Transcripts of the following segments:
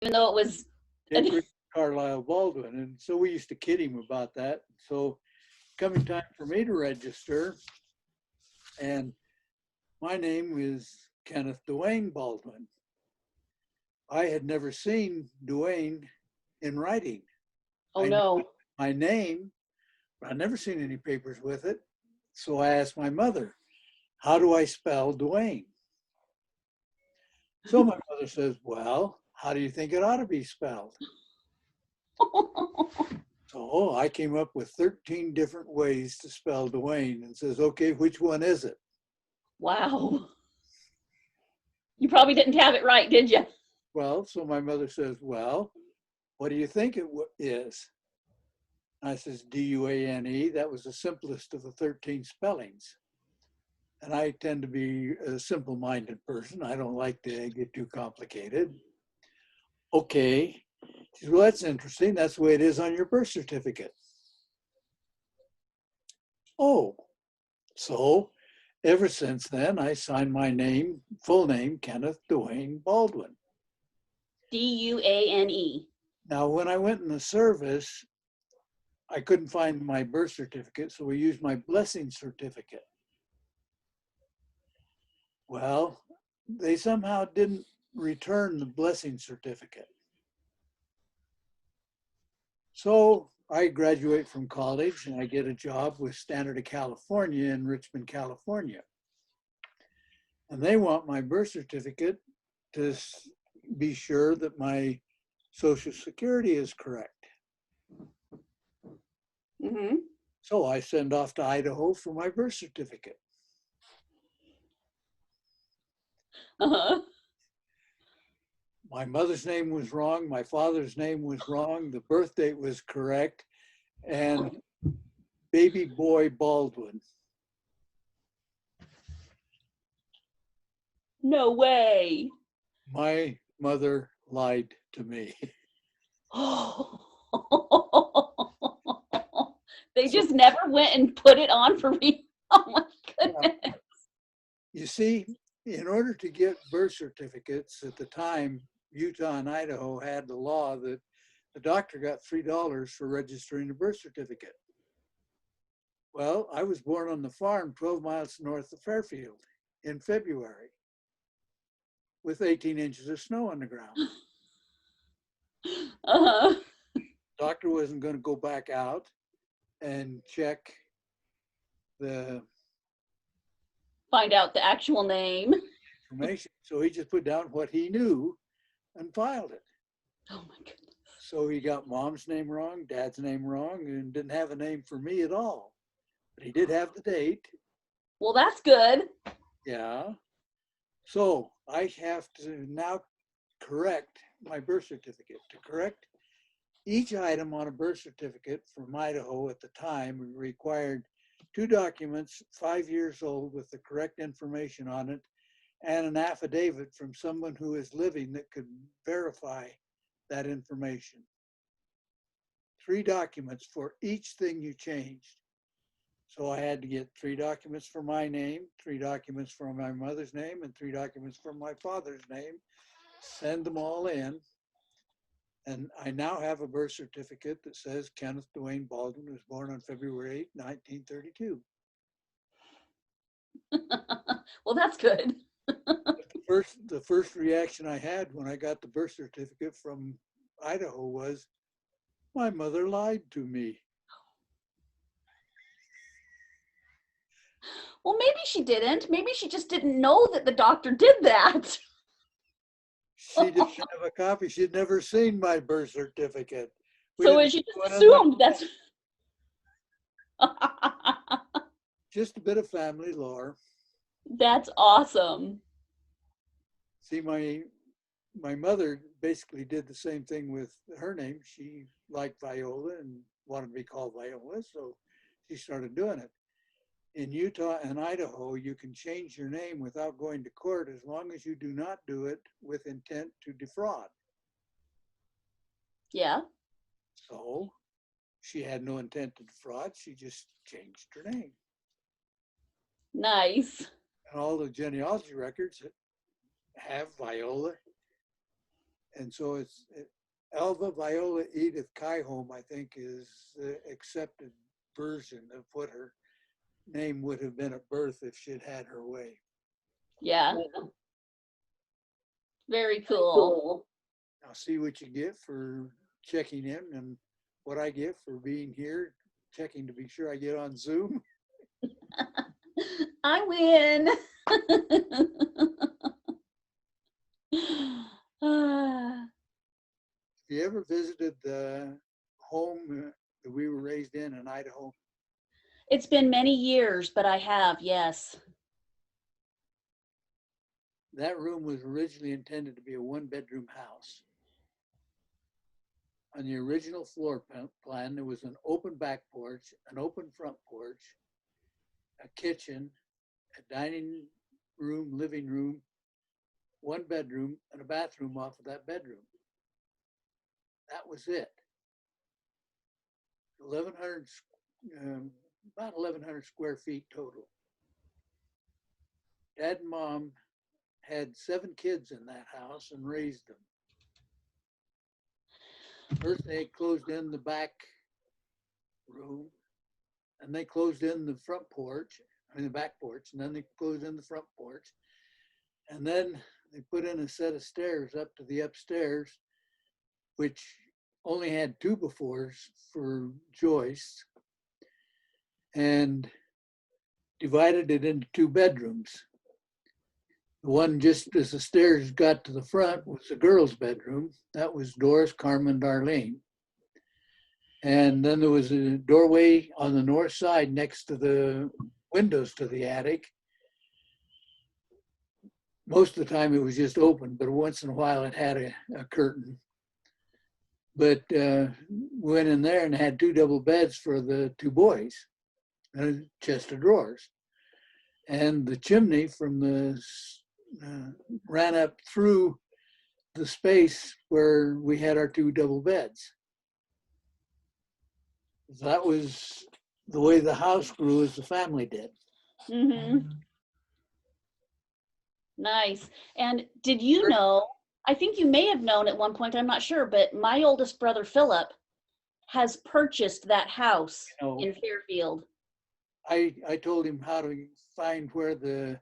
even though it was. Dick Carlisle Baldwin. And so we used to kid him about that. So coming time for me to register, and my name is Kenneth Dwayne Baldwin. I had never seen Dwayne in writing. Oh no. My name, but I'd never seen any papers with it. So I asked my mother, how do I spell Dwayne? So my mother says, well, how do you think it ought to be spelled? So I came up with 13 different ways to spell Dwayne and says, okay, which one is it? Wow. You probably didn't have it right, did you? Well, so my mother says, well, what do you think it is? I says, D-U-A-N-E. That was the simplest of the 13 spellings. And I tend to be a simple-minded person. I don't like to get too complicated. Okay. She says, well, that's interesting. That's the way it is on your birth certificate. Oh, so ever since then, I signed my name, full name, Kenneth Dwayne Baldwin. D-U-A-N-E. Now, when I went in the service, I couldn't find my birth certificate, so we used my blessing certificate. Well, they somehow didn't return the blessing certificate. So I graduate from college and I get a job with Standard of California in Richmond, California. And they want my birth certificate to be sure that my Social Security is correct. Mm-hmm. So I send off to Idaho for my birth certificate. Uh-huh. My mother's name was wrong. My father's name was wrong. The birth date was correct. And baby boy Baldwin. No way. My mother lied to me. They just never went and put it on for me. Oh my goodness. You see, in order to get birth certificates at the time, Utah and Idaho had the law that the doctor got $3 for registering a birth certificate. Well, I was born on the farm 12 miles north of Fairfield in February with 18 inches of snow on the ground. Uh-huh. Doctor wasn't going to go back out and check the Find out the actual name. information. So he just put down what he knew and filed it. Oh my goodness. So he got mom's name wrong, dad's name wrong, and didn't have a name for me at all. But he did have the date. Well, that's good. Yeah. So I have to now correct my birth certificate. To correct each item on a birth certificate from Idaho at the time required 2 documents 5 years old with the correct information on it and an affidavit from someone who is living that could verify that information. 3 documents for each thing you changed. So I had to get 3 documents for my name, 3 documents for my mother's name, and 3 documents for my father's name, send them all in. And I now have a birth certificate that says Kenneth Dwayne Baldwin was born on February 8, 1932. Well, that's good. The first reaction I had when I got the birth certificate from Idaho was, my mother lied to me. Well, maybe she didn't. Maybe she just didn't know that the doctor did that. She didn't have a copy. She'd never seen my birth certificate. So she just assumed that's. Just a bit of family lore. That's awesome. See, my mother basically did the same thing with her name. She liked Viola and wanted to be called Viola, so she started doing it. In Utah and Idaho, you can change your name without going to court as long as you do not do it with intent to defraud. Yeah. So she had no intent to defraud. She just changed her name. Nice. And all the genealogy records have Viola And so it's Alva Viola Edith Kyholm, I think, is the accepted version of what her name would have been at birth if she'd had her way. Yeah. Very cool. Cool. Now see what you get for checking in and what I get for being here, checking to be sure I get on Zoom. I win. Ah. Have you ever visited the home that we were raised in Idaho? It's been many years, but I have, yes. That room was originally intended to be a one-bedroom house. On the original floor plan, there was an open back porch, an open front porch, a kitchen, a dining room, living room, one bedroom, and a bathroom off of that bedroom. That was it. 1,100, about 1,100 square feet total. Dad and Mom had 7 kids in that house and raised them. First, they closed in the back room, and they closed in the front porch, the back porch, and then they closed in the front porch. And then they put in a set of stairs up to the upstairs, which only had 2 befores for joists, and divided it into 2 bedrooms. The one just as the stairs got to the front was the girls' bedroom. That was Doris, Carmen, Darlene. And then there was a doorway on the north side next to the windows to the attic. Most of the time it was just open, but once in a while it had a curtain. But went in there and had 2 double beds for the 2 boys, and a chest of drawers. And the chimney from the ran up through the space where we had our 2 double beds. That was the way the house grew as the family did. Mm-hmm. Nice. And did you know, I think you may have known at one point, I'm not sure, but my oldest brother, Philip, has purchased that house in Fairfield. I told him how to find where the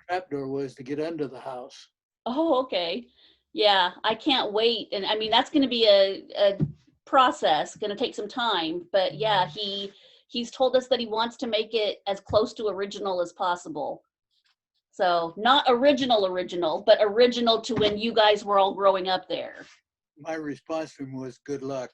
trapdoor was to get under the house. Oh, okay. Yeah, I can't wait. And I mean, that's going to be a process, going to take some time. But yeah, he's told us that he wants to make it as close to original as possible. So not original, but original to when you guys were all growing up there. My response to him was, good luck.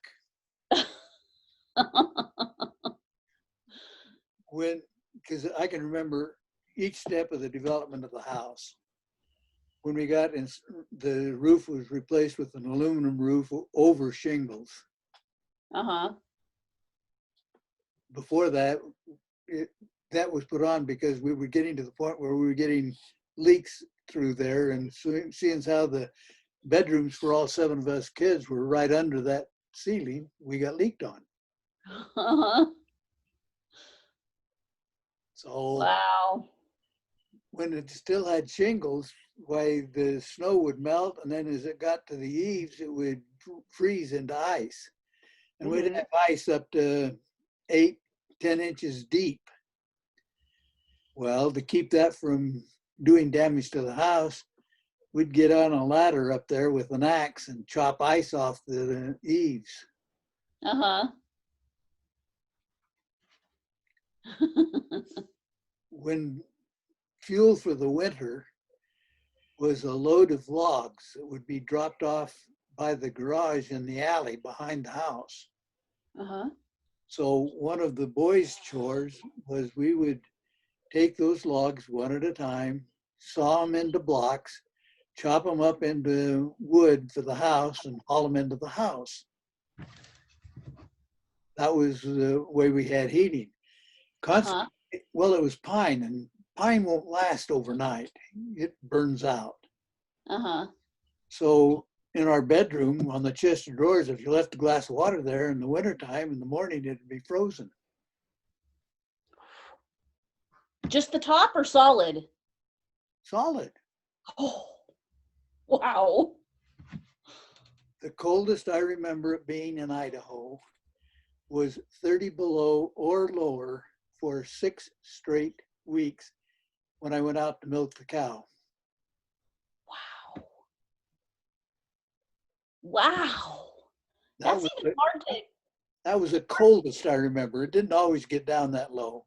Because I can remember each step of the development of the house. When we got in, the roof was replaced with an aluminum roof over shingles. Uh-huh. Before that, that was put on because we were getting to the point where we were getting leaks through there, and seeing how the bedrooms for all 7 of us kids were right under that ceiling, we got leaked on. Uh-huh. So Wow. when it still had shingles, why the snow would melt, and then as it got to the eaves, it would freeze into ice. And we'd have ice up to 8-10 inches deep. Well, to keep that from doing damage to the house, we'd get on a ladder up there with an axe and chop ice off the eaves. Uh-huh. When fuel for the winter was a load of logs that would be dropped off by the garage in the alley behind the house. Uh-huh. So one of the boys' chores was we would take those logs one at a time, saw them into blocks, chop them up into wood for the house, and haul them into the house. That was the way we had heating. Uh-huh. Well, it was pine, and pine won't last overnight. It burns out. Uh-huh. So in our bedroom on the chest of drawers, if you left a glass of water there in the wintertime, in the morning, it'd be frozen. Just the top or solid? Solid. Oh, wow. The coldest I remember it being in Idaho was 30 below or lower for 6 straight weeks when I went out to milk the cow. Wow. Wow. That That's was even hard to, that was the coldest I remember. It didn't always get down that low.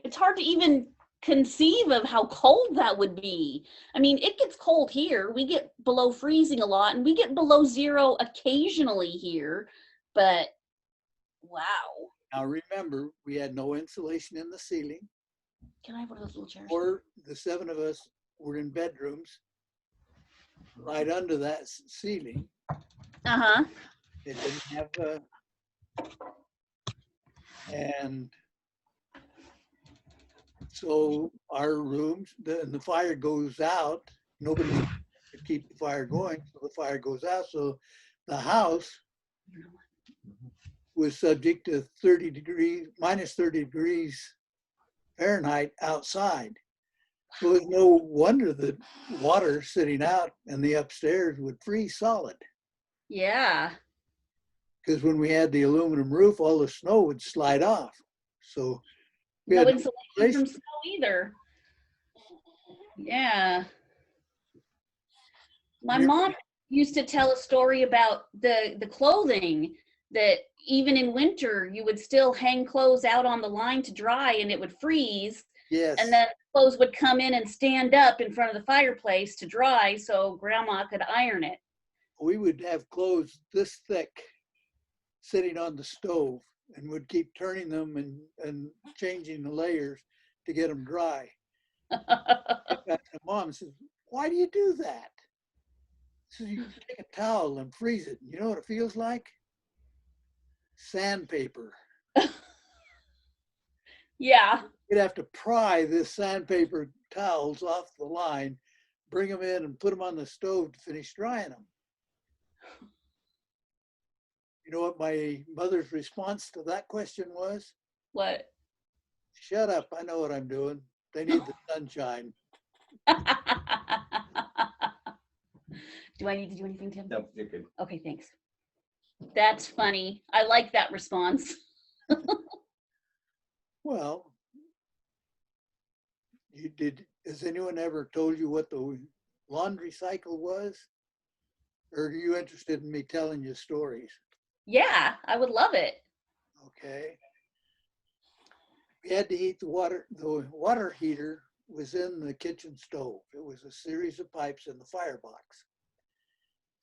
it's hard to even conceive of how cold that would be. I mean, it gets cold here. We get below freezing a lot and we get below zero occasionally here, but wow. Now remember, we had no insulation in the ceiling, Can I have one of those little chairs? or the 7 of us were in bedrooms right under that ceiling. Uh-huh. It didn't have and so our rooms, the fire goes out. Nobody to keep the fire going, so the fire goes out. So the house was subject to 30 degrees, minus 30 degrees Fahrenheit outside. So it's no wonder that water sitting out in the upstairs would freeze solid. Yeah. Because when we had the aluminum roof, all the snow would slide off. So we No had insulation from snow either. Yeah. My mom used to tell a story about the clothing that even in winter you would still hang clothes out on the line to dry and it would freeze. Yes. And then clothes would come in and stand up in front of the fireplace to dry so grandma could iron it. We would have clothes this thick sitting on the stove and would keep turning them and changing the layers to get them dry. And Mom says, "Why do you do that?" She says, "You take a towel and freeze it. You know what it feels like? Sandpaper." Yeah. You'd have to pry this sandpaper towels off the line, bring them in and put them on the stove to finish drying them. You know what my mother's response to that question was? What? "Shut up, I know what I'm doing. They need the sunshine." Do I need to do anything, Tim? No, you're good. Okay, thanks. That's funny. I like that response. Well, has anyone ever told you what the laundry cycle was? Or are you interested in me telling you stories? Yeah, I would love it. Okay. We had to heat the water heater was in the kitchen stove. It was a series of pipes in the firebox.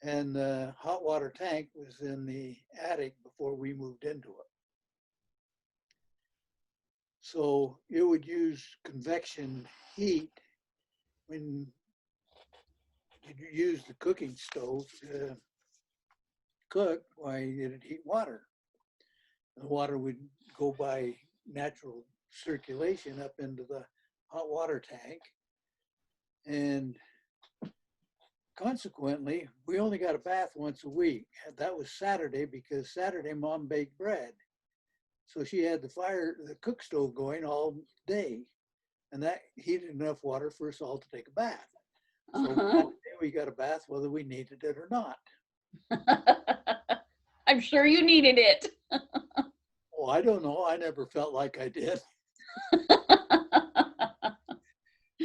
And the hot water tank was in the attic before we moved into it. So it would use convection heat when you use the cooking stove to cook. Why it'd heat water. The water would go by natural circulation up into the hot water tank. And consequently, we only got a bath once a week. That was Saturday because Saturday Mom baked bread. So she had the cook stove going all day. And that heated enough water for us all to take a bath. So that day we got a bath whether we needed it or not. I'm sure you needed it. Well, I don't know. I never felt like I did.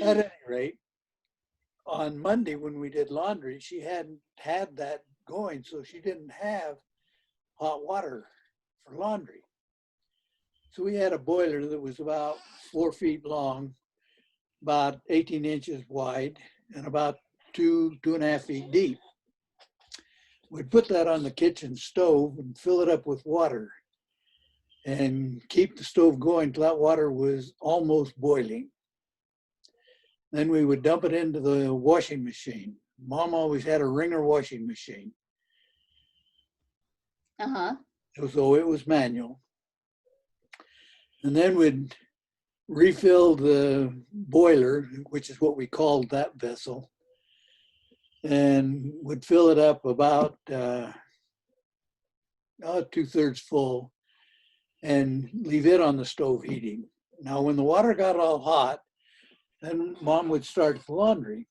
At any rate, on Monday when we did laundry, she hadn't had that going, so she didn't have hot water for laundry. So we had a boiler that was about 4 feet long, about 18 inches wide, and about 2.5 feet deep. We'd put that on the kitchen stove and fill it up with water and keep the stove going till that water was almost boiling. Then we would dump it into the washing machine. Mom always had a Ringer washing machine. So it was manual. And then we'd refill the boiler, which is what we called that vessel, and would fill it up about 2/3 full and leave it on the stove heating. Now, when the water got all hot, then Mom would start the laundry.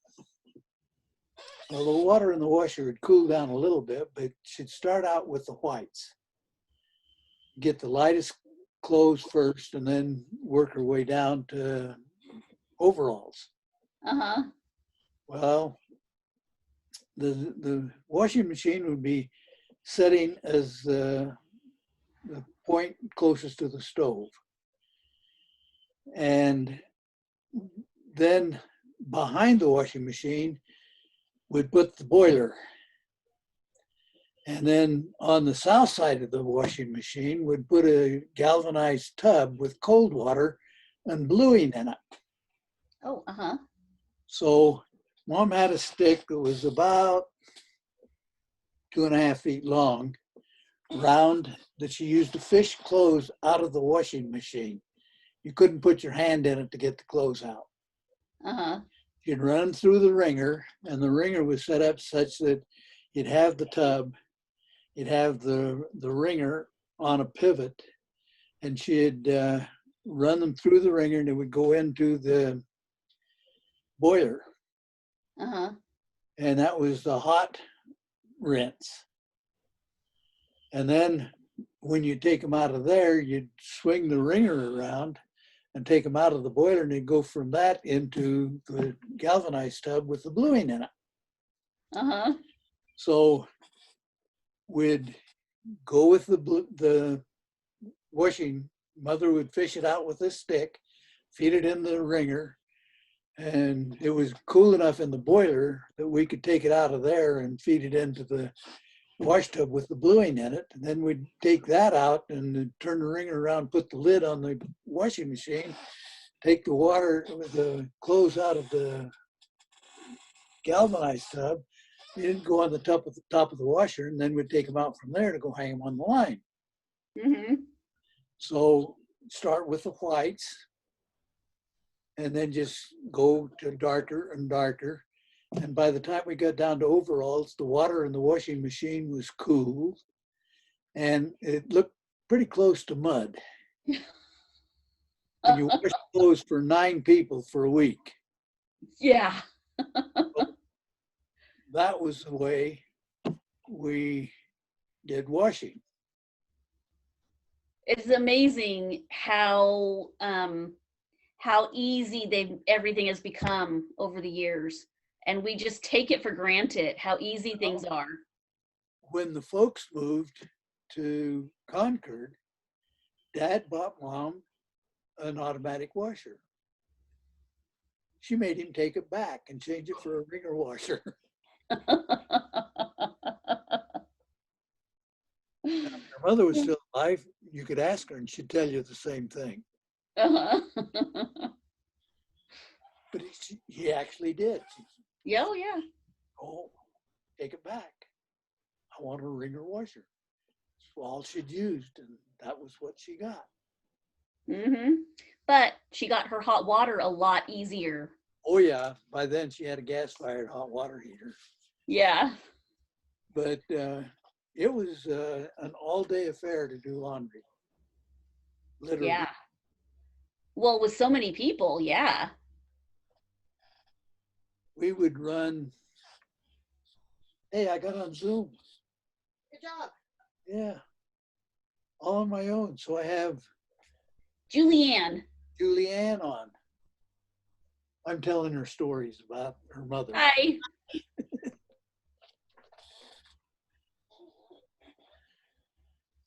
Well, the water in the washer would cool down a little bit, but should start out with the whites. Get the lightest clothes first and then work her way down to overalls. Uh-huh. Well, the washing machine would be setting as the point closest to the stove. And then behind the washing machine would put the boiler. And then on the south side of the washing machine would put a galvanized tub with cold water and bluing in it. Oh, uh-huh. So Mom had a stick that was about 2.5 feet long, round, that she used to fish clothes out of the washing machine. You couldn't put your hand in it to get the clothes out. Uh-huh. You'd run through the wringer, and the wringer was set up such that you'd have the tub, you'd have the wringer on a pivot, and she'd run them through the wringer, and it would go into the boiler. Uh-huh. And that was the hot rinse. And then when you take them out of there, you'd swing the wringer around and take them out of the boiler, and they'd go from that into the galvanized tub with the bluing in it. Uh-huh. So we'd go with the washing. Mother would fish it out with a stick, feed it in the wringer, and it was cool enough in the boiler that we could take it out of there and feed it into the wash tub with the bluing in it. And then we'd take that out and turn the wringer around, put the lid on the washing machine, take the water, the clothes out of the galvanized tub, it'd go on the top of the washer, and then we'd take them out from there to go hang them on the line. Mm-hmm. So start with the whites, and then just go to darker and darker. And by the time we got down to overalls, the water in the washing machine was cool, and it looked pretty close to mud. And you wash clothes for 9 people for a week. Yeah. That was the way we did washing. It's amazing how easy everything has become over the years. And we just take it for granted how easy things are. When the folks moved to Concord, Dad bought Mom an automatic washer. She made him take it back and change it for a wringer washer. If her mother was still alive, you could ask her and she'd tell you the same thing. Uh-huh. But he actually did. Yeah, oh, yeah. Oh, take it back. I want a wringer washer. That's all she'd used, and that was what she got. Mm-hmm. But she got her hot water a lot easier. Oh yeah, by then she had a gas-fired hot water heater. Yeah. But it was an all-day affair to do laundry. Literally. Yeah. Well, with so many people, yeah. We would run, hey, I got on Zoom. Good job. Yeah. All on my own. So I have Julianne. Julianne on. I'm telling her stories about her mother. Hi.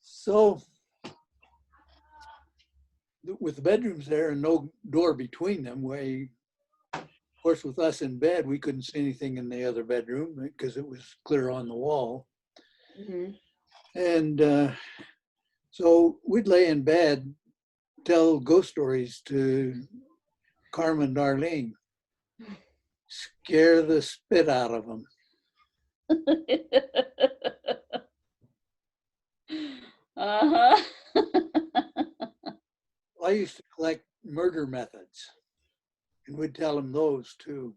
So with the bedrooms there and no door between them, of course, with us in bed, we couldn't see anything in the other bedroom because it was clear on the wall. Mm-hmm. And so we'd lay in bed, tell ghost stories to Carmen and Darlene, scare the spit out of them. Uh-huh. I used to collect murder methods, and we'd tell them those too.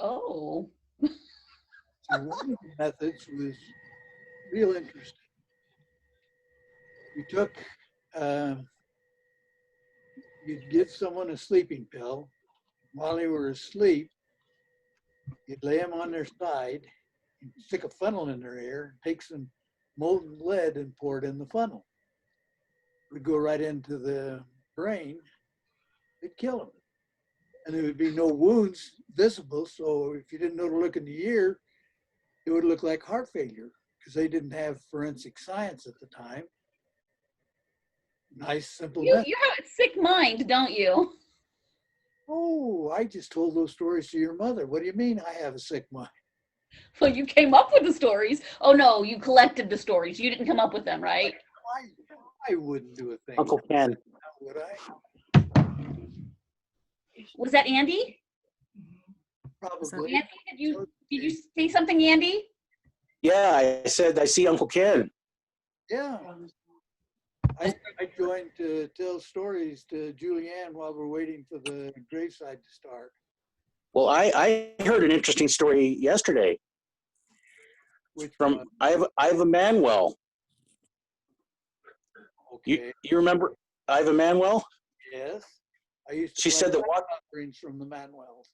Oh. So one of the methods was real interesting. You took, you'd give someone a sleeping pill. While they were asleep, You'd lay them on their side, you'd stick a funnel in their ear, take some molten lead and pour it in the funnel. It would go right into the brain. It'd kill them. And there would be no wounds visible. So if you didn't know to look in the ear, it would look like heart failure because they didn't have forensic science at the time. Nice, simple You method. you have a sick mind, don't you? Oh, I just told those stories to your mother. What do you mean I have a sick mind? Well, you came up with the stories. Oh no, you collected the stories. You didn't come up with them, right? I wouldn't do a thing. Uncle Ken. Would I? Was that Andy? Probably. Andy, did you say something, Andy? Yeah, I said I see Uncle Ken. Yeah. I joined to tell stories to Julianne while we're waiting for the graveside to start. Well, I heard an interesting story yesterday Which from one? Iva Manuel. Okay. You remember Iva Manuel? Yes. I used to She said that collect fast offerings from the Manuels.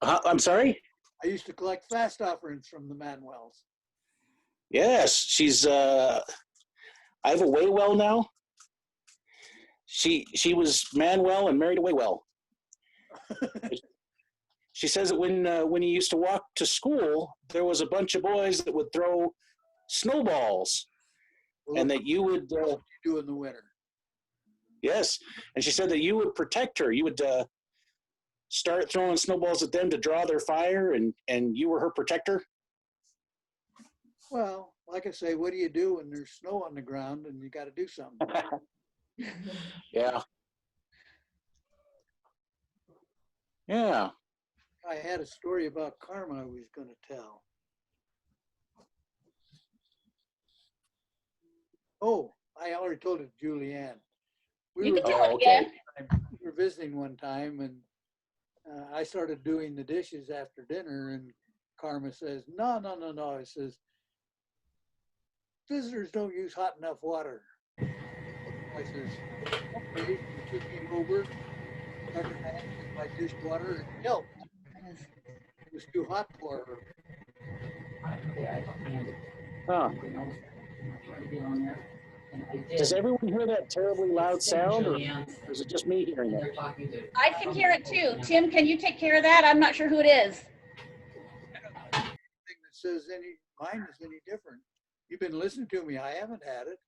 I'm sorry? I used to collect fast offerings from the Manuels. Yes, she's Iva Waywell now. She was Manuel and married a Waywell. She says that when he used to walk to school, there was a bunch of boys that would throw snowballs, Well, and that you would what you do in the winter. yes, and she said that you would protect her. You would start throwing snowballs at them to draw their fire, and you were her protector. Well, like I say, what do you do when there's snow on the ground and you got to do something? Yeah. Yeah. I had a story about karma I was going to tell. Oh, I already told it to Julianne. You can tell Oh, it okay. again. We were visiting one time and I started doing the dishes after dinner and Karma says, no. It says, visitors don't use hot enough water. I says, okay. She came over, stuck her hand in my dishwater and helped. It was too hot for her. Huh. Does everyone hear that terribly loud sound, or is it just me hearing it? I can hear it too. Tim, can you take care of that? I'm not sure who it is. Thing that says mine is any different. You've been listening to me. I haven't had it.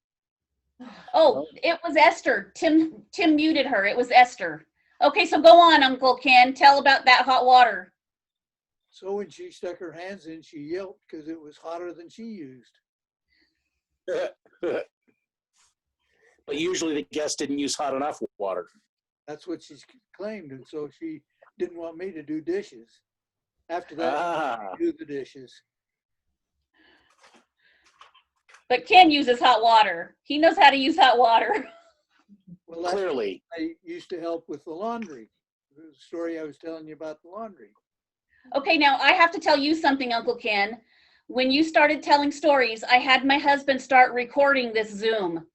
Oh, it was Esther. Tim muted her. It was Esther. Okay, so go on, Uncle Ken. Tell about that hot water. So when she stuck her hands in, she yelped because it was hotter than she used. But usually the guests didn't use hot enough water. That's what she's claimed. And so she didn't want me to do dishes. After that, she do the dishes. But Ken uses hot water. He knows how to use hot water. Well, that's Clearly. I used to help with the laundry. The story I was telling you about the laundry. Okay, now I have to tell you something, Uncle Ken. When you started telling stories, I had my husband start recording this Zoom.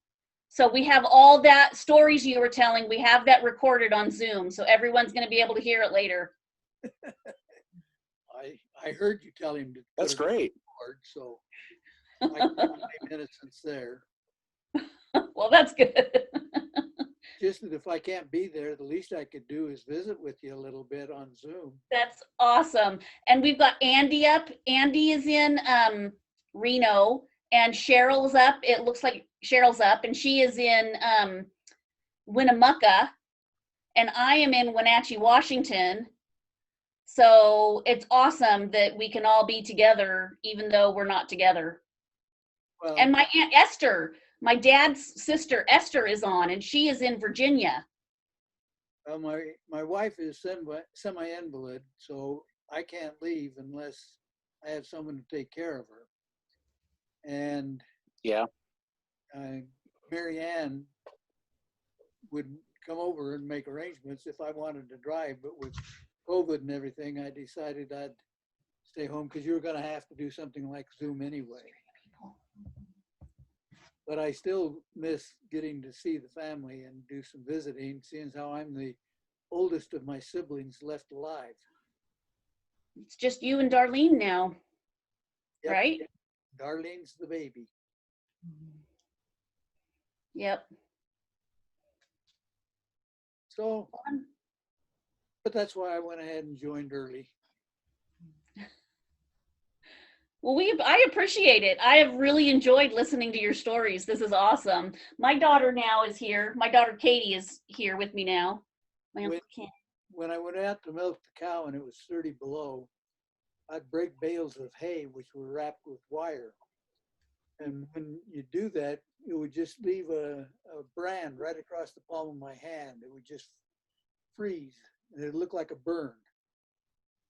So we have all that stories you were telling, we have that recorded on Zoom. So everyone's going to be able to hear it later. I heard you tell him to. That's great. Record, so I can claim innocence there. Well, that's good. Just that if I can't be there, the least I could do is visit with you a little bit on Zoom. That's awesome. And we've got Andy up. Andy is in Reno, and Cheryl's up. It looks like Cheryl's up, and she is in Winnemucca, and I am in Wenatchee, Washington. So it's awesome that we can all be together, even though we're not together. Well, And my Aunt Esther, my dad's sister Esther, is on, and she is in Virginia. well, my wife is semi-invalid, so I can't leave unless I have someone to take care of her. And Yeah. Mary Ann would come over and make arrangements if I wanted to drive, but with COVID and everything, I decided I'd stay home because you were going to have to do something like Zoom anyway. But I still miss getting to see the family and do some visiting, seeing how I'm the oldest of my siblings left alive. It's just you and Darlene now, Yep. right? Darlene's the baby. Yep. So, but that's why I went ahead and joined early. Well, I appreciate it. I have really enjoyed listening to your stories. This is awesome. My daughter now is here. My daughter Katie is here with me now. My Uncle Ken. When I went out to milk the cow and it was 30 below, I'd break bales of hay, which were wrapped with wire. And when you do that, it would just leave a brand right across the palm of my hand. It would just freeze and it looked like a burn.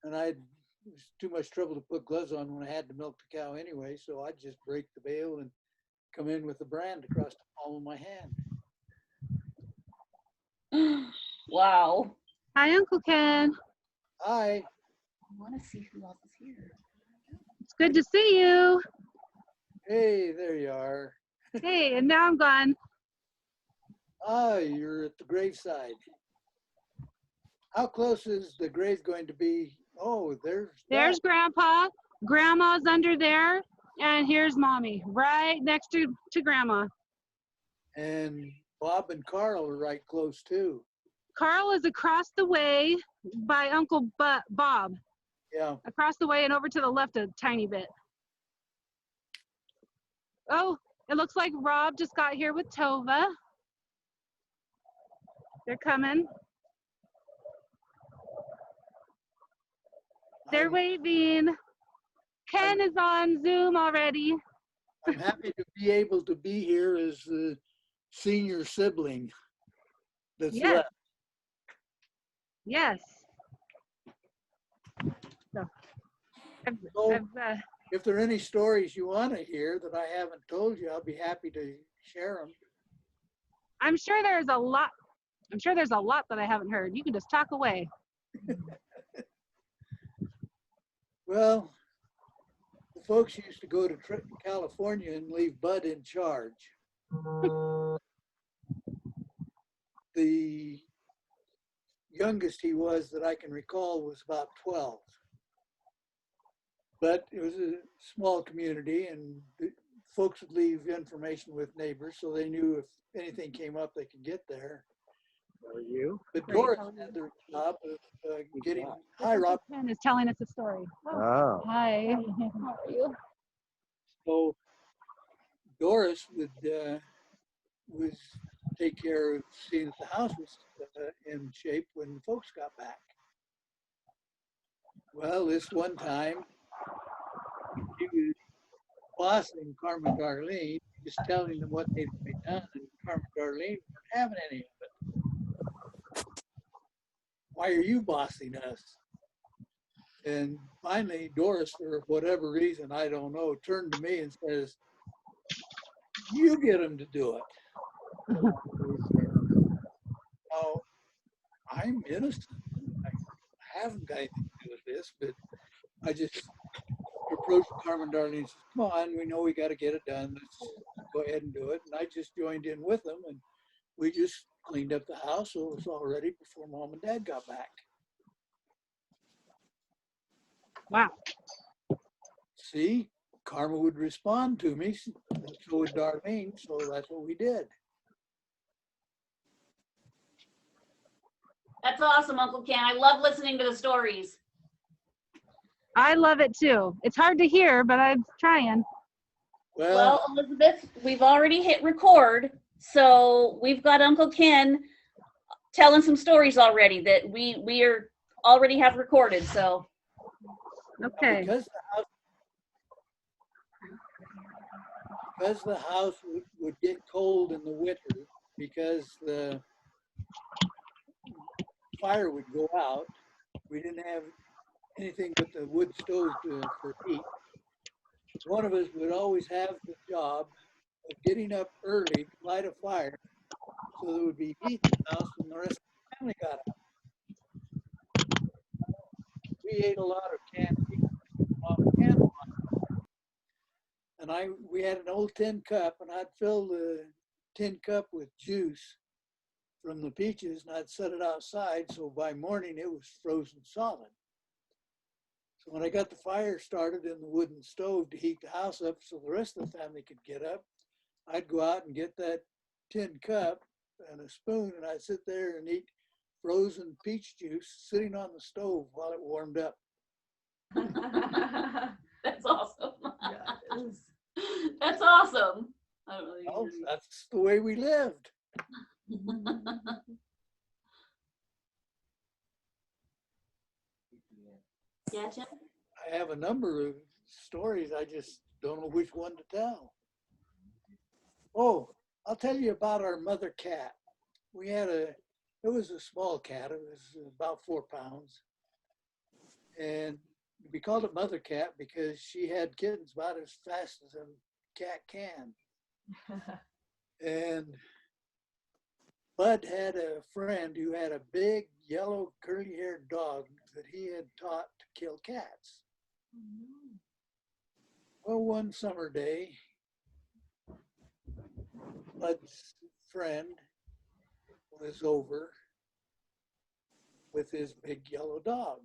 And it was too much trouble to put gloves on when I had to milk the cow anyway. So I'd just break the bale and come in with the brand across the palm of my hand. Wow. Hi, Uncle Ken. Hi. I want to see who else is here. It's good to see you. Hey, there you are. Hey, and now I'm gone. Ah, you're at the graveside. How close is the grave going to be? Oh, There's Grandpa. Grandma's under there. And here's Mommy, right next to Grandma. And Bob and Carl are right close too. Carl is across the way by Uncle Bob. Yeah. Across the way and over to the left a tiny bit. Oh, it looks like Rob just got here with Tova. They're coming. They're waving. Ken is on Zoom already. I'm happy to be able to be here as the senior sibling that's Yes. left. Yes. So, If there are any stories you want to hear that I haven't told you, I'll be happy to share them. I'm sure there's a lot. I'm sure there's a lot that I haven't heard. You can just talk away. Well, the folks used to go to California and leave Bud in charge. The youngest he was that I can recall was about 12. But it was a small community and the folks would leave information with neighbors so they knew if anything came up, they could get there. How are you? But Doris had the job of getting, hi Rob. Ken is telling us a story. Oh. Hi. How are you? So Doris would take care of seeing that the house was in shape when folks got back. Well, this one time, he was bossing Carmen Darlene, just telling them what needed to be done, and Carmen Darlene weren't having any of it. Why are you bossing us? And finally, Doris, for whatever reason, I don't know, turned to me and says, you get them to do it. Oh, I'm innocent. I haven't got anything to do with this, but I just approached Carmen Darlene and said, come on, we know we got to get it done. Let's go ahead and do it. And I just joined in with them and we just cleaned up the house so it was all ready before Mom and Dad got back. Wow. See, Karma would respond to me, so would Darlene, so that's what we did. That's awesome, Uncle Ken. I love listening to the stories. I love it too. It's hard to hear, but I'm trying. Well, Elizabeth, we've already hit record, so we've got Uncle Ken telling some stories already that we are already have recorded. So Okay. Because the house would get cold in the winter because the fire would go out. We didn't have anything but the wood stove for heat. One of us would always have the job of getting up early to light a fire so there would be heat in the house when the rest of the family got up. We ate a lot of canned meat off canned wine. And we had an old tin cup and I'd fill the tin cup with juice from the peaches and I'd set it outside so by morning it was frozen solid. So when I got the fire started in the wooden stove to heat the house up so the rest of the family could get up, I'd go out and get that tin cup and a spoon, and I'd sit there and eat frozen peach juice sitting on the stove while it warmed up. That's awesome. Yeah, it is. That's awesome. I don't really Well, agree. that's the way we lived. Yeah, Jim? I have a number of stories. I just don't know which one to tell. Oh, I'll tell you about our mother cat. It was a small cat. It was about 4 pounds. And we called it mother cat because she had kittens about as fast as a cat can. And Bud had a friend who had a big yellow curly haired dog that he had taught to kill cats. Well, one summer day, Bud's friend was over with his big yellow dog.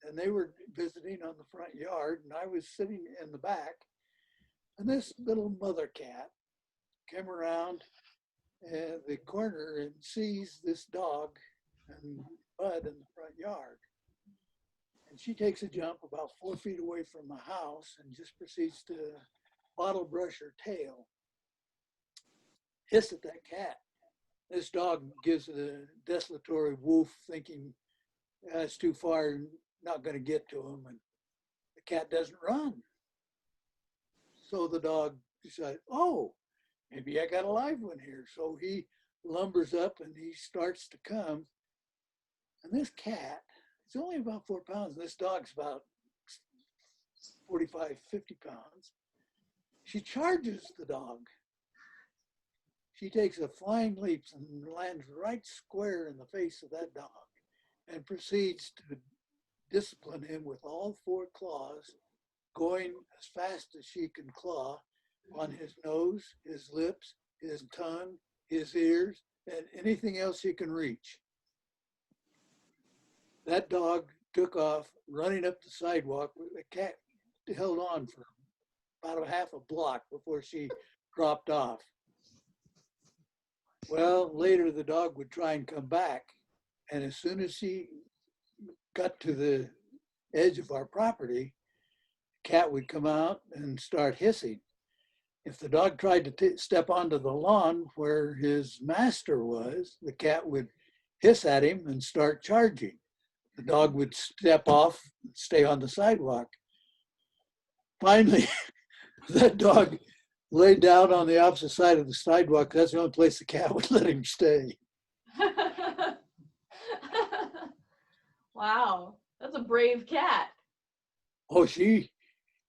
And they were visiting on the front yard, and I was sitting in the back. And this little mother cat came around the corner and sees this dog and Bud in the front yard. And she takes a jump about 4 feet away from the house and just proceeds to bottle brush her tail, hiss at that cat. This dog gives a desultory woof, thinking it's too far, not going to get to him, and the cat doesn't run. So the dog decided, oh, maybe I got a live one here. So he lumbers up and he starts to come. And this cat, it's only about 4 pounds, and this dog's about 45, 50 pounds. She charges the dog. She takes a flying leap and lands right square in the face of that dog and proceeds to discipline him with all 4 claws, going as fast as she can claw on his nose, his lips, his tongue, his ears, and anything else he can reach. That dog took off running up the sidewalk. The cat held on for about a half a block before she dropped off. Well, later the dog would try and come back. And as soon as she got to the edge of our property, the cat would come out and start hissing. If the dog tried to step onto the lawn where his master was, the cat would hiss at him and start charging. The dog would step off, stay on the sidewalk. Finally, that dog laid down on the opposite side of the sidewalk. That's the only place the cat would let him stay. Wow, that's a brave cat. Oh, she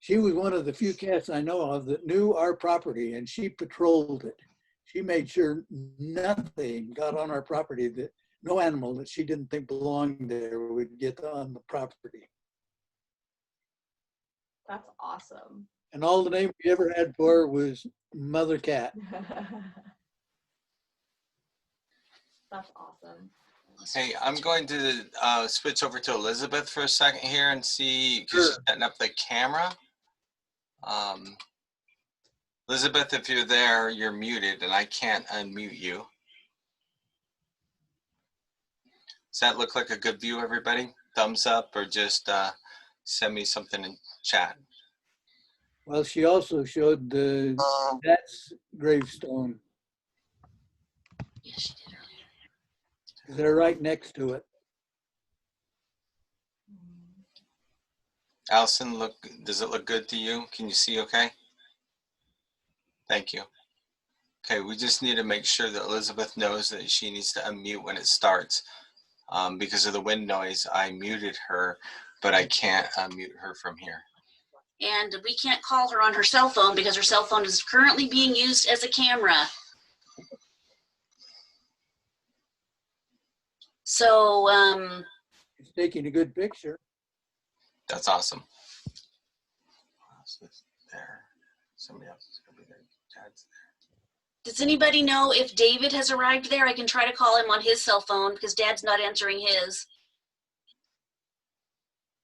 was one of the few cats I know of that knew our property, and she patrolled it. She made sure nothing got on our property, that no animal that she didn't think belonged there would get on the property. That's awesome. And all the name we ever had for her was Mother Cat. That's awesome. Hey, I'm going to switch over to Elizabeth for a second here and see, because she's Sure. setting up the camera. Elizabeth, if you're there, you're muted and I can't unmute you. Does that look like a good view, everybody? Thumbs up, or just send me something in chat. Well, she also showed that's gravestone. Yeah, she did earlier. They're right next to it. Allison, does it look good to you? Can you see okay? Thank you. Okay, we just need to make sure that Elizabeth knows that she needs to unmute when it starts. Because of the wind noise, I muted her, but I can't unmute her from here. And we can't call her on her cell phone because her cell phone is currently being used as a camera. So, It's taking a good picture. That's awesome. There. Somebody else is going to be there. Dad's there. does anybody know if David has arrived there? I can try to call him on his cell phone because Dad's not answering his.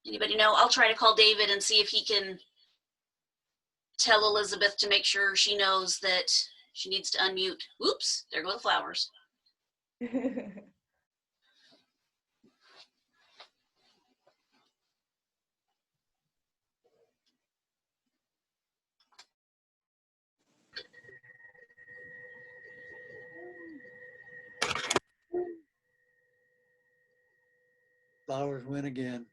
Anybody know? I'll try to call David and see if he can tell Elizabeth to make sure she knows that she needs to unmute. Oops, there go the flowers. Flowers win again.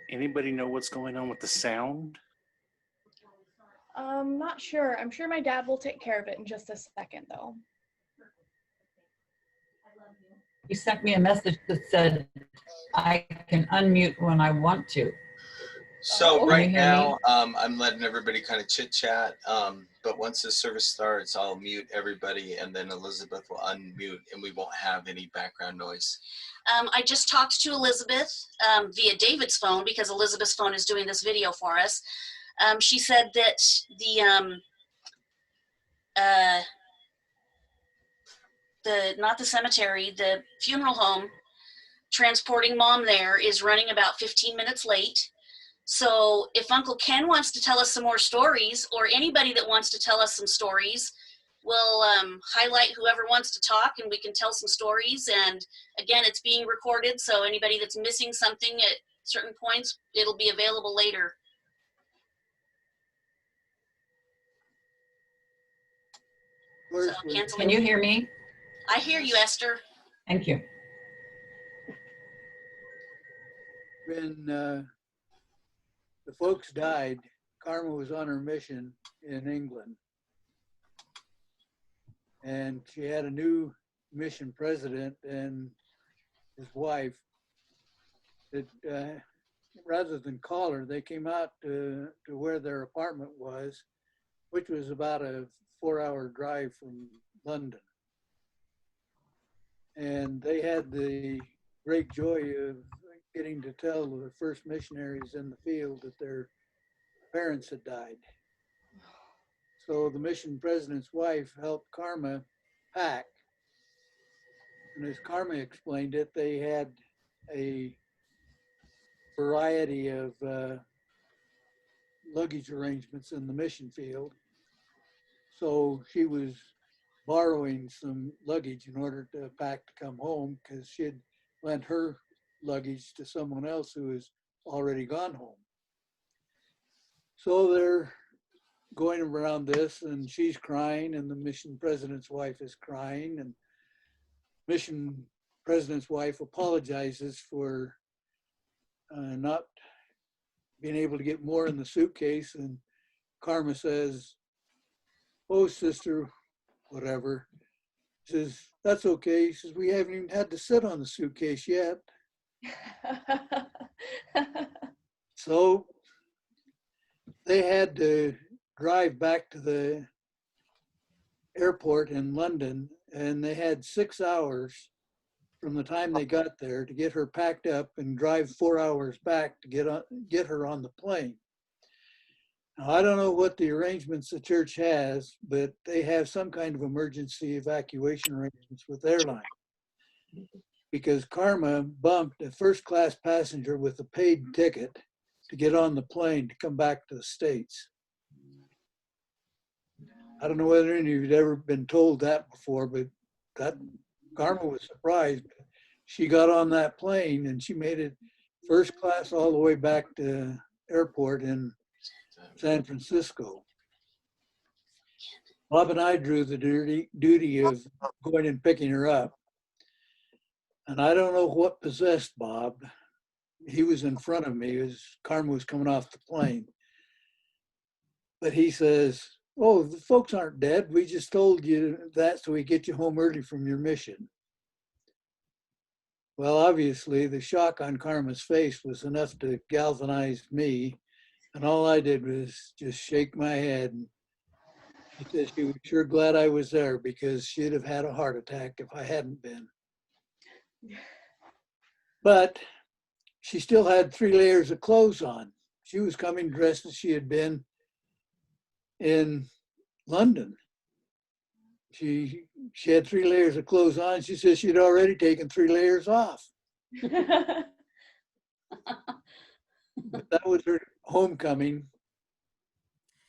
Anybody know what's going on with the sound? Not sure. I'm sure my dad will take care of it in just a second, though. He sent me a message that said I can unmute when I want to. So Oh. right Can you hear now, I'm letting everybody kind of chit chat. But once the service starts, I'll mute everybody, and then Elizabeth will unmute, and we won't have any background noise. I just talked to Elizabeth via David's phone because Elizabeth's phone is doing this video for us. She said that not the cemetery, the funeral home, transporting mom there is running about 15 minutes late. So if Uncle Ken wants to tell us some more stories, or anybody that wants to tell us some stories, we'll highlight whoever wants to talk and we can tell some stories. And again, it's being recorded, so anybody that's missing something at certain points, it'll be available later. So cancel. Can you hear me? I hear you, Esther. Thank you. When the folks died, Karma was on her mission in England. And she had a new mission president and his wife that rather than call her, they came out to where their apartment was, which was about a 4-hour drive from London. And they had the great joy of getting to tell the first missionaries in the field that their parents had died. So the mission president's wife helped Karma pack. And as Karma explained it, they had a variety of luggage arrangements in the mission field. So she was borrowing some luggage in order to pack to come home because she had lent her luggage to someone else who has already gone home. So they're going around this and she's crying and the mission president's wife is crying, and mission president's wife apologizes for not being able to get more in the suitcase, and Karma says, "Oh, sister, whatever." Says, "That's okay." He says, "We haven't even had to sit on the suitcase yet." So they had to drive back to the airport in London, and they had 6 hours from the time they got there to get her packed up and drive 4 hours back to get her on the plane. Now, I don't know what the arrangements the church has, but they have some kind of emergency evacuation arrangements with airline, because Karma bumped a first-class passenger with a paid ticket to get on the plane to come back to the States. I don't know whether any of you've ever been told that before, but that Karma was surprised. She got on that plane and she made it first class all the way back to airport in San Francisco. Bob and I drew the duty of going and picking her up. And I don't know what possessed Bob. He was in front of me as Karma was coming off the plane. But he says, "Oh, the folks aren't dead. We just told you that so we get you home early from your mission." Well, obviously, the shock on Karma's face was enough to galvanize me. And all I did was just shake my head. And she said she was sure glad I was there because she'd have had a heart attack if I hadn't been. But she still had 3 layers of clothes on. She was coming dressed as she had been in London. She had 3 layers of clothes on. She said she'd already taken 3 layers off. But that was her homecoming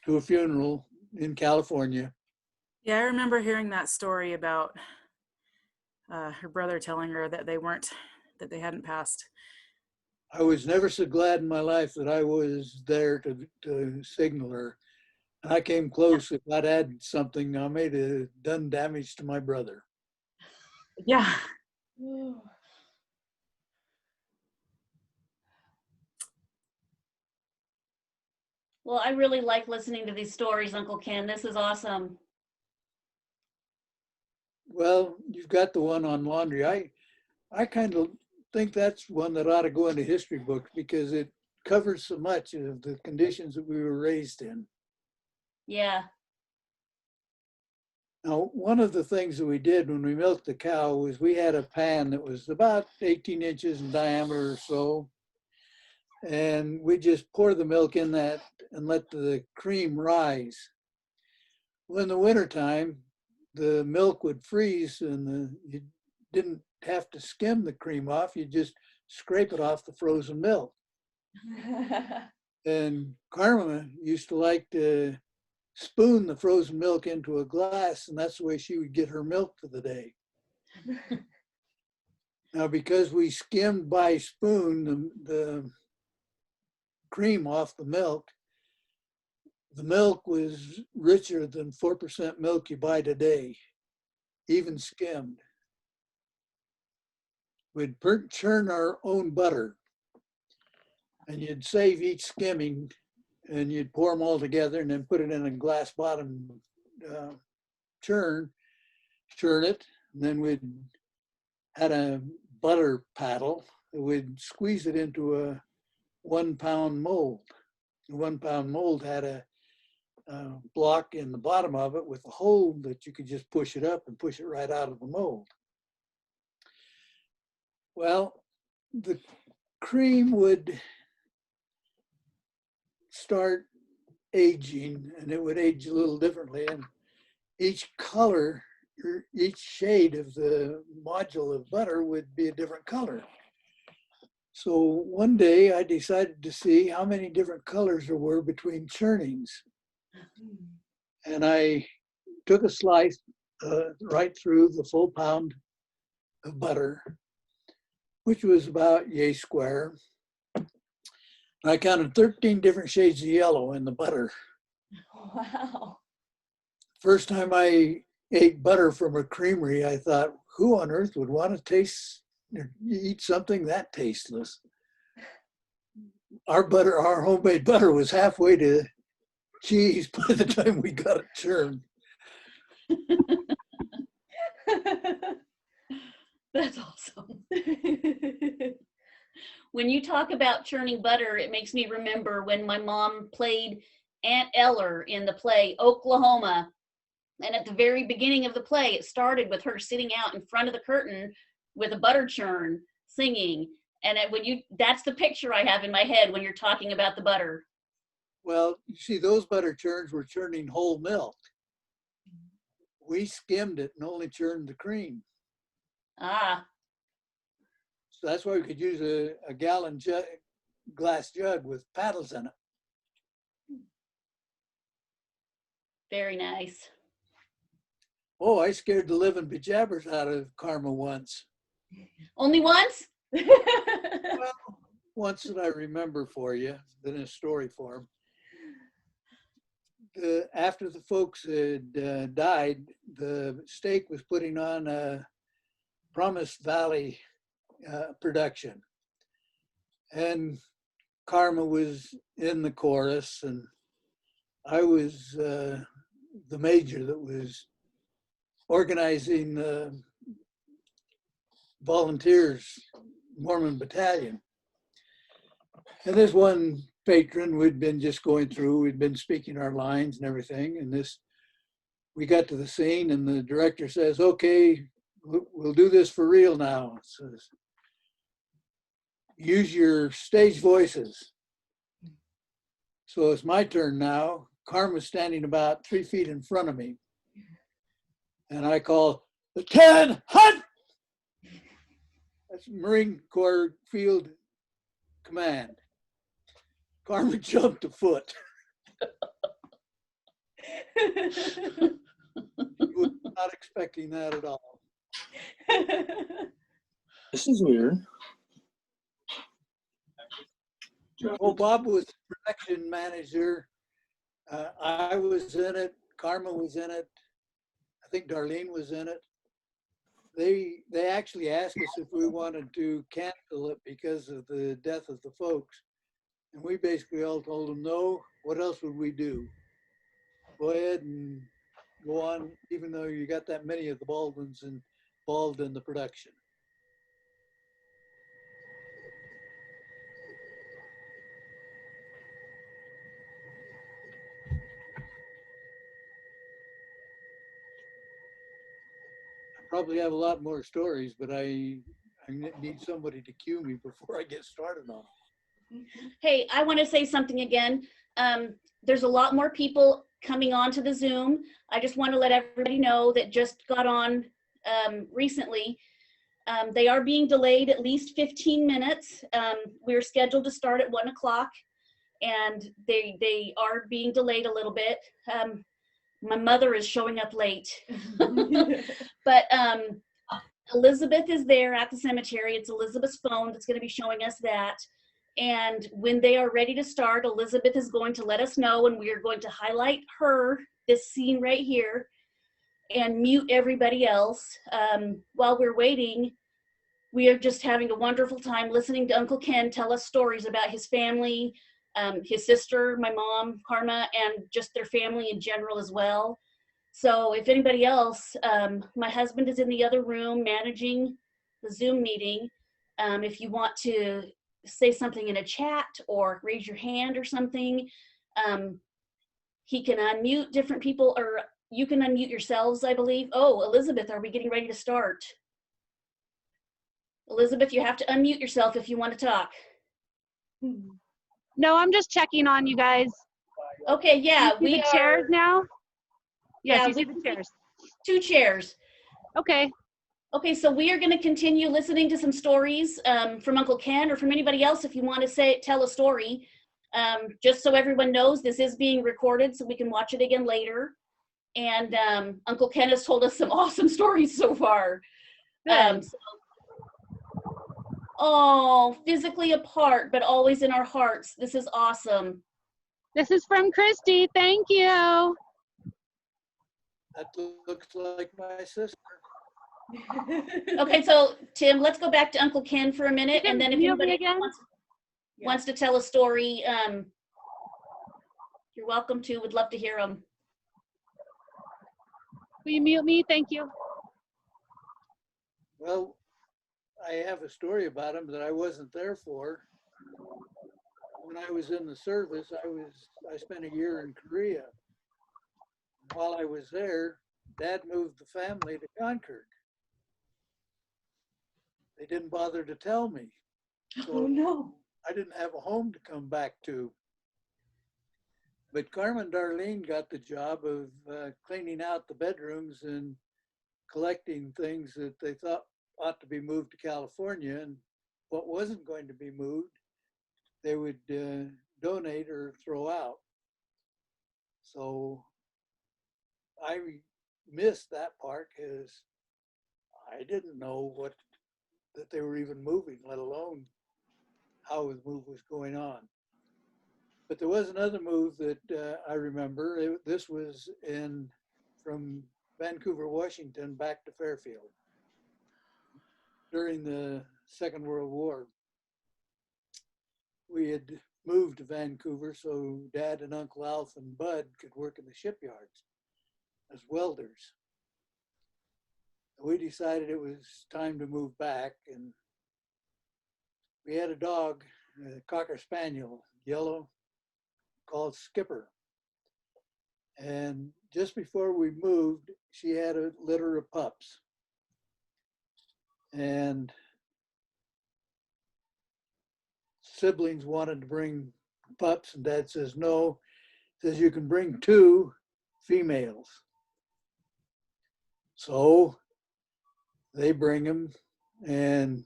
to a funeral in California. Yeah, I remember hearing that story about her brother telling her that they hadn't passed. I was never so glad in my life that I was there to signal her. And I came close. If I'd had something, I may have done damage to my brother. Yeah. Well, I really like listening to these stories, Uncle Ken. This is awesome. Well, you've got the one on laundry. I kind of think that's one that ought to go into history books because it covers so much of the conditions that we were raised in. Yeah. Now, one of the things that we did when we milked the cow was we had a pan that was about 18 inches in diameter or so. And we just pour the milk in that and let the cream rise. Well, in the wintertime, the milk would freeze and you didn't have to skim the cream off. You just scrape it off the frozen milk. And Karma used to like to spoon the frozen milk into a glass, and that's the way she would get her milk for the day. Now, because we skimmed by spoon the cream off the milk was richer than 4% milk you buy today, even skimmed. We'd churn our own butter, and you'd save each skimming, and you'd pour them all together and then put it in a glass bottom churn it, and then we'd had a butter paddle. We'd squeeze it into a 1 pound mold. The 1 pound mold had a block in the bottom of it with a hole that you could just push it up and push it right out of the mold. Well, the cream would start aging, and it would age a little differently. And each color, or each shade of the module of butter would be a different color. So one day I decided to see how many different colors there were between churnings. And I took a slice right through the full pound of butter, which was about yay square. And I counted 13 different shades of yellow in the butter. Wow. First time I ate butter from a creamery, I thought, who on earth would want to taste or eat something that tasteless? Our homemade butter was halfway to cheese by the time we got it churned. That's awesome. When you talk about churning butter, it makes me remember when my mom played Aunt Eller in the play Oklahoma. And at the very beginning of the play, it started with her sitting out in front of the curtain with a butter churn singing. And that's the picture I have in my head when you're talking about the butter. Well, you see, those butter churns were churning whole milk. We skimmed it and only churned the cream. Ah, So that's why we could use a gallon glass jug with paddles in it. very nice. Oh, I scared the living bejabbers out of Karma once. Only once? Well, once that I remember for you, then in story form. After the folks had died, the stake was putting on a Promised Valley production. And Karma was in the chorus, and I was the major that was organizing the volunteers Mormon battalion. And this one patron, we'd been just going through, we'd been speaking our lines and everything. And we got to the scene and the director says, okay, we'll do this for real now. Says, use your stage voices. So it's my turn now. Karma's standing about 3 feet in front of me. And I call, the 10 hunt! That's Marine Corps Field Command. Karma jumped a foot. He was not expecting that at all. This is weird. Well, Bob was the production manager. I was in it. Karma was in it. I think Darlene was in it. They actually asked us if we wanted to cancel it because of the death of the folks. And we basically all told them no. What else would we do? Go ahead and go on, even though you got that many of the Baldwins involved in the production. I probably have a lot more stories, but I need somebody to cue me before I get started on them. Hey, I want to say something again. There's a lot more people coming on to the Zoom. I just want to let everybody know that just got on recently. They are being delayed at least 15 minutes. We're scheduled to start at 1 o'clock and they are being delayed a little bit. My mother is showing up late. But Elizabeth is there at the cemetery. It's Elizabeth's phone that's going to be showing us that. And when they are ready to start, Elizabeth is going to let us know, and we are going to highlight her, this scene right here, and mute everybody else. While we're waiting, we are just having a wonderful time listening to Uncle Ken tell us stories about his family, his sister, my mom, Karma, and just their family in general as well. So if anybody else, my husband is in the other room managing the Zoom meeting. If you want to say something in a chat or raise your hand or something, he can unmute different people, or you can unmute yourselves, I believe. Oh, Elizabeth, are we getting ready to start? Elizabeth, you have to unmute yourself if you want to talk. No, I'm just checking on you guys. Okay, yeah, You see the chairs now? Yes, Yeah, you see we the chairs. 2 chairs. Okay. Okay, so we are going to continue listening to some stories from Uncle Ken or from anybody else if you want to tell a story. Just so everyone knows, this is being recorded so we can watch it again later. And Uncle Ken has told us some awesome stories so far. Oh, physically apart, but always in our hearts. This is awesome. This is from Christy. Thank you. That looks like my sister. Okay, so Tim, let's go back to Uncle Ken for a minute, and then if anybody wants to tell a story, you're welcome to. Would love to hear them. Will you mute me? Thank you. Well, I have a story about him that I wasn't there for. When I was in the service, I spent a year in Korea. While I was there, Dad moved the family to Concord. They didn't bother to tell me. Oh So no. I didn't have a home to come back to. But Carmen Darlene got the job of cleaning out the bedrooms and collecting things that they thought ought to be moved to California, and what wasn't going to be moved, they would donate or throw out. So I missed that part because I didn't know that they were even moving, let alone how the move was going on. But there was another move that I remember. This was from Vancouver, Washington, back to Fairfield during the Second World War. We had moved to Vancouver so Dad and Uncle Alf and Bud could work in the shipyards as welders. We decided it was time to move back, and we had a dog, a Cocker Spaniel, yellow, called Skipper. And just before we moved, she had a litter of pups. And siblings wanted to bring pups, and Dad says, no, says you can bring 2 females. So they bring them, and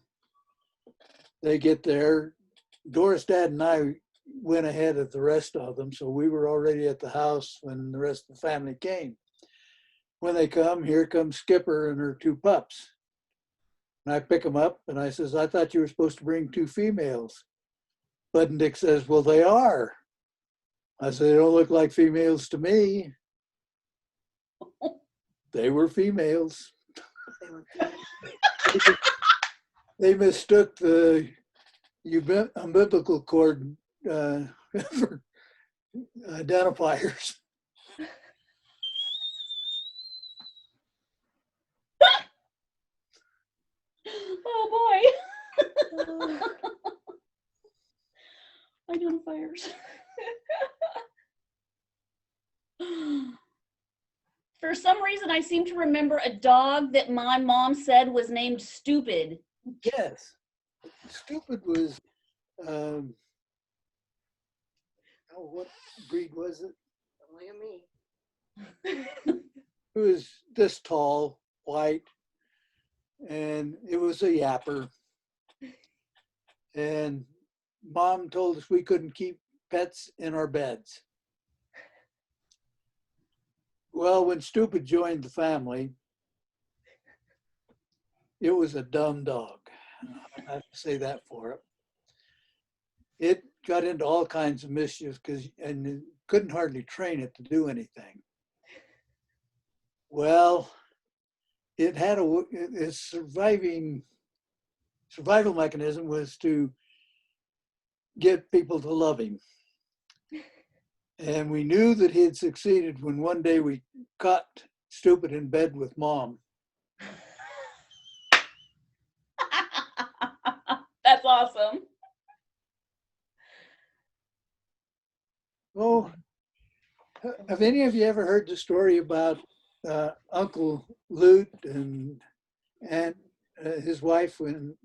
they get there. Doris, Dad, and I went ahead of the rest of them, so we were already at the house when the rest of the family came. When they come, here comes Skipper and her 2 pups. And I pick them up, and I says, I thought you were supposed to bring 2 females. Bud and Dick says, well, they are. I said, they don't look like females to me. They were females. They mistook the umbilical cord for identifiers. Oh boy. Identifiers. For some reason, I seem to remember a dog that my mom said was named Stupid. Yes. Stupid was, what breed was it? Only me. It was this tall, white, and it was a yapper. And Mom told us we couldn't keep pets in our beds. Well, when Stupid joined the family, it was a dumb dog. I have to say that for it. It got into all kinds of mischief and couldn't hardly train it to do anything. Well, it had its survival mechanism was to get people to love him. And we knew that he had succeeded when one day we caught Stupid in bed with Mom. That's awesome. Oh, have any of you ever heard the story about Uncle Lute and his wife when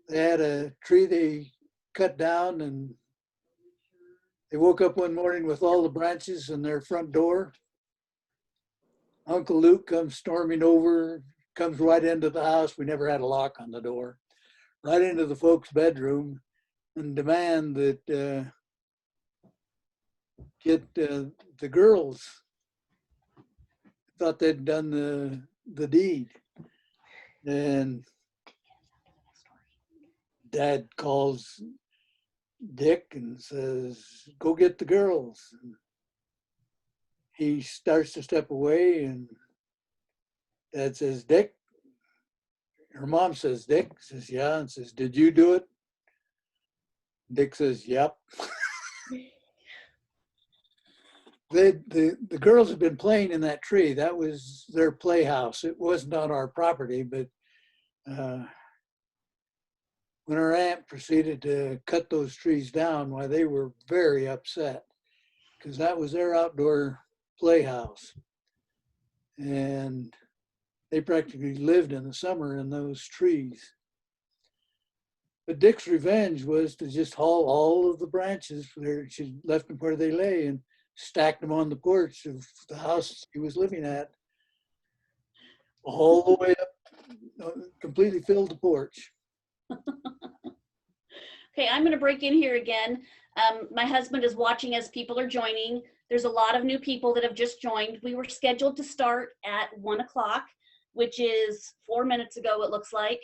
they had a tree they cut down, and they woke up one morning with all the branches in their front door? Uncle Luke comes storming over, comes right into the house. We never had a lock on the door. Right into the folks' bedroom and demand that get the girls. Thought they'd done the deed. And Dad calls Dick and says, go get the girls. And he starts to step away, and Dad says, Dick. Her mom says, Dick. Says, yeah. And says, did you do it? Dick says, yep. The girls had been playing in that tree. That was their playhouse. It wasn't on our property, but when our aunt proceeded to cut those trees down, why they were very upset because that was their outdoor playhouse. And they practically lived in the summer in those trees. But Dick's revenge was to just haul all of the branches where she left them where they lay and stacked them on the porch of the house he was living at, all the way up, completely filled the porch. Okay, I'm going to break in here again. My husband is watching as people are joining. There's a lot of new people that have just joined. We were scheduled to start at 1 o'clock, which is 4 minutes ago, it looks like.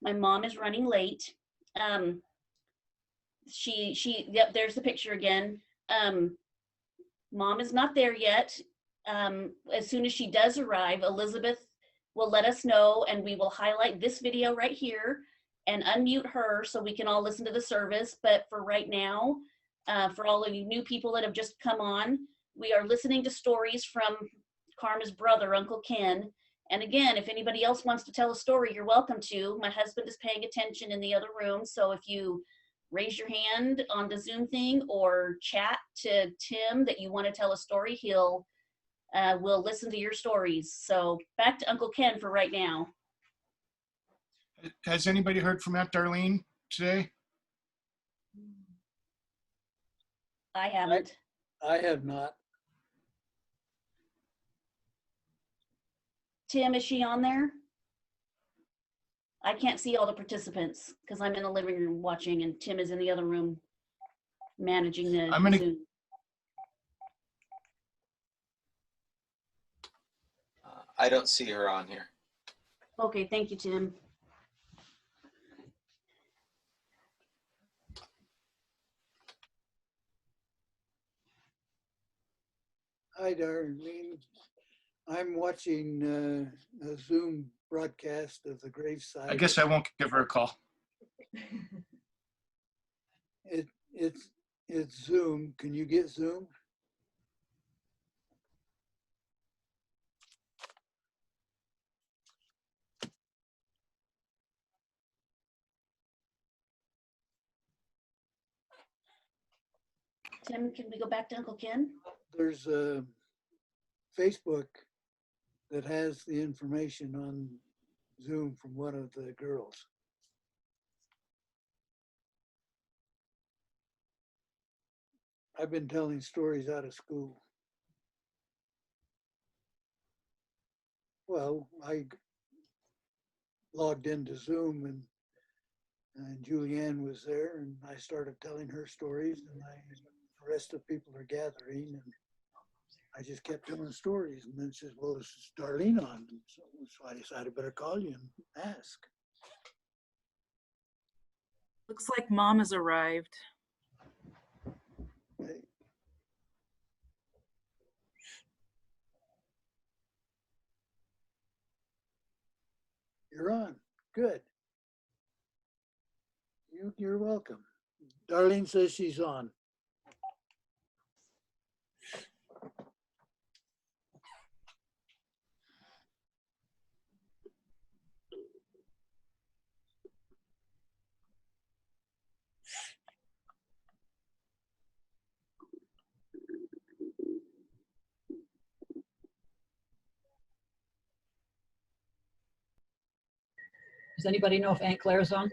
My mom is running late. Yep, there's the picture again. Mom is not there yet. As soon as she does arrive, Elizabeth will let us know, and we will highlight this video right here and unmute her so we can all listen to the service. But for right now, for all of you new people that have just come on, we are listening to stories from Karma's brother, Uncle Ken. And again, if anybody else wants to tell a story, you're welcome to. My husband is paying attention in the other room. So if you raise your hand on the Zoom thing or chat to Tim that you want to tell a story, we'll listen to your stories. So back to Uncle Ken for right now. Has anybody heard from Aunt Darlene today? I haven't. I have not. Tim, is she on there? I can't see all the participants because I'm in the living room watching and Tim is in the other room managing the Zoom. I don't see her on here. Okay, thank you, Tim. Hi, Darlene. I'm watching a Zoom broadcast of the graveside. I guess I won't give her a call. It's Zoom. Can you get Zoom? Tim, can we go back to Uncle Ken? There's a Facebook that has the information on Zoom from one of the girls. I've been telling stories out of school. Well, I logged into Zoom and Julianne was there and I started telling her stories and the rest of the people are gathering and I just kept telling stories and then she says, well, this is Darlene on. So I decided I better call you and ask. Looks like Mom has arrived. Okay. You're on. Good. You're welcome. Darlene says she's on. Does anybody know if Aunt Claire's on?